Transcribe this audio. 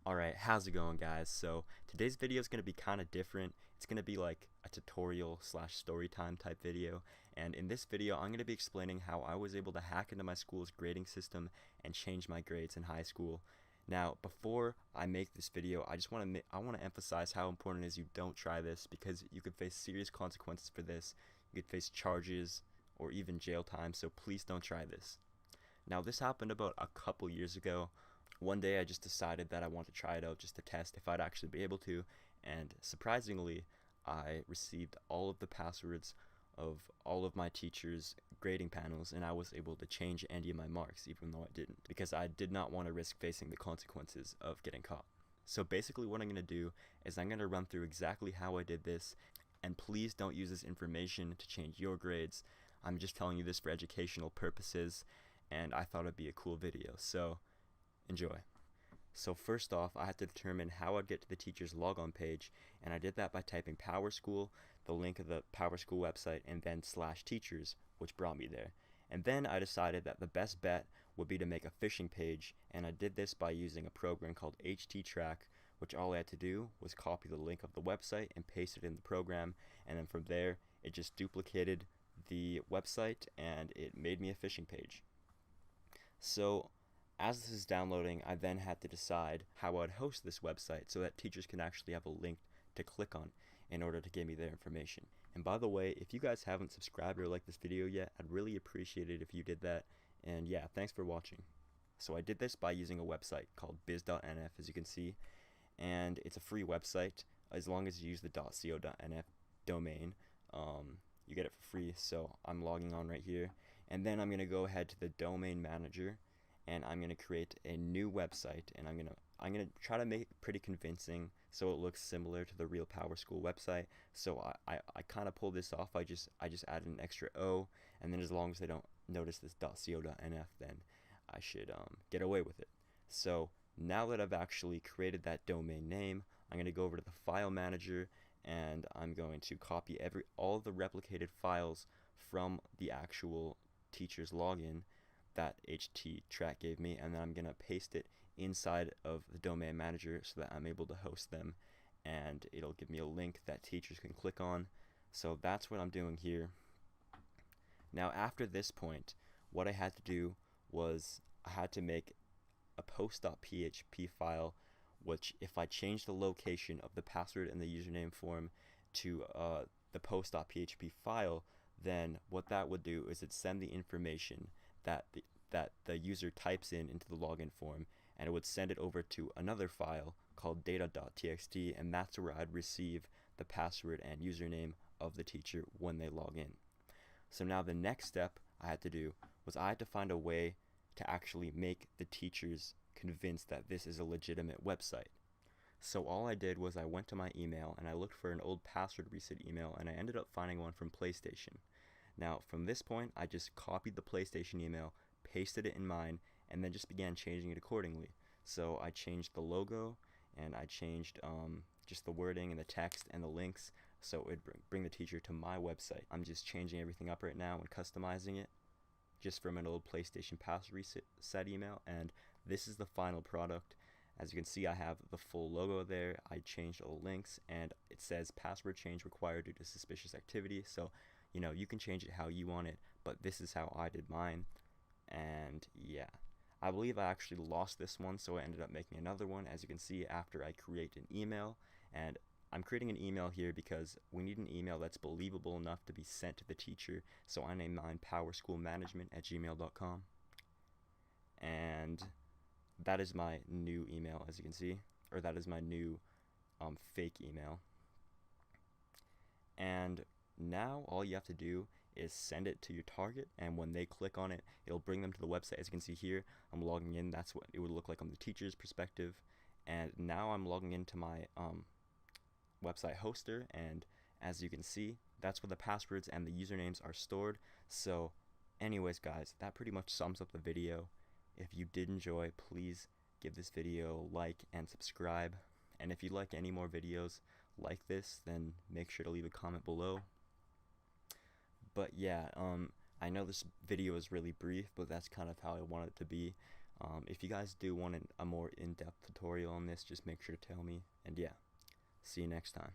Alright, how's it going guys? So today's video is going to be kind of different. It's going to be like a tutorial slash story time type video, and in this video I'm going to be explaining how I was able to hack into my school's grading system and change my grades in high school. Now before I make this video, I want to emphasize how important it is you don't try this, because you could face serious consequences for this. You could face charges or even jail time, so please don't try this. Now this happened about a couple years ago. One day I just decided that I wanted to try it out just to test if I'd actually be able to, and surprisingly I received all of the passwords of all of my teachers' grading panels, and I was able to change any of my marks even though I didn't, because I did not want to risk facing the consequences of getting caught. So basically what I'm going to do is I'm going to run through exactly how I did this, and please don't use this information to change your grades. I'm just telling you this for educational purposes, and I thought it'd be a cool video, so enjoy. So first off, I had to determine how I'd get to the teacher's logon page, and I did that by typing PowerSchool, the link of the PowerSchool website, and then /teachers, which brought me there. And then I decided that the best bet would be to make a phishing page, and I did this by using a program called HTTrack, which all I had to do was copy the link of the website and paste it in the program, and then from there it just duplicated the website and it made me a phishing page. So as this is downloading, I then had to decide how I'd host this website so that teachers can actually have a link to click on in order to give me their information. And by the way, if you guys haven't subscribed or liked this video yet, I'd really appreciate it if you did that. And yeah, thanks for watching. So I did this by using a website called biz.nf, as you can see, and it's a free website as long as you use the .co.nf domain. You get it for free, so I'm logging on right here, and then I'm going to go ahead to the domain manager, and I'm going to create a new website, and I'm going to try to make it pretty convincing so it looks similar to the real PowerSchool website. So I kind of pulled this off. I just added an extra O, and then as long as they don't notice this .co.nf, then I should get away with it. So now that I've actually created that domain name, I'm going to go over to the file manager, and I'm going to copy all the replicated files from the actual teacher's login that HTTrack gave me, and then I'm going to paste it inside of the domain manager so that I'm able to host them, and it'll give me a link that teachers can click on. So that's what I'm doing here. Now after this point, what I had to do was I had to make a post.php file, which if I change the location of the password and the username form to the post.php file, then what that would do is it'd send the information that the user types into the login form, and it would send it over to another file called data.txt, and that's where I'd receive the password and username of the teacher when they log in. So now the next step I had to do was I had to find a way to actually make the teachers convinced that this is a legitimate website. So all I did was I went to my email and I looked for an old password reset email, and I ended up finding one from PlayStation. Now from this point I just copied the PlayStation email, pasted it in mine, and then just began changing it accordingly. So I changed the logo, and I changed just the wording and the text and the links so it would bring the teacher to my website. I'm just changing everything up right now and customizing it just from an old PlayStation password reset email, and this is the final product. As you can see, I have the full logo there. I changed all the links, and it says password change required due to suspicious activity. So you can change it how you want it, but this is how I did mine. And yeah, I believe I actually lost this one, so I ended up making another one, as you can see, after I create an email. And I'm creating an email here because we need an email that's believable enough to be sent to the teacher, so I named mine powerschoolmanagement@gmail.com, and that is my new email, as you can see, or that is my new fake email. And now all you have to do is send it to your target, and when they click on it, it'll bring them to the website. As you can see here, I'm logging in. That's what it would look like on the teacher's perspective. And now I'm logging into my website hoster, and as you can see, that's where the passwords and the usernames are stored. So anyways guys, that pretty much sums up the video. If you did enjoy, please give this video a like and subscribe, and if you'd like any more videos like this, then make sure to leave a comment below. But yeah, I know this video is really brief, but that's kind of how I want it to be. If you guys do want a more in-depth tutorial on this, just make sure to tell me. And yeah, see you next time.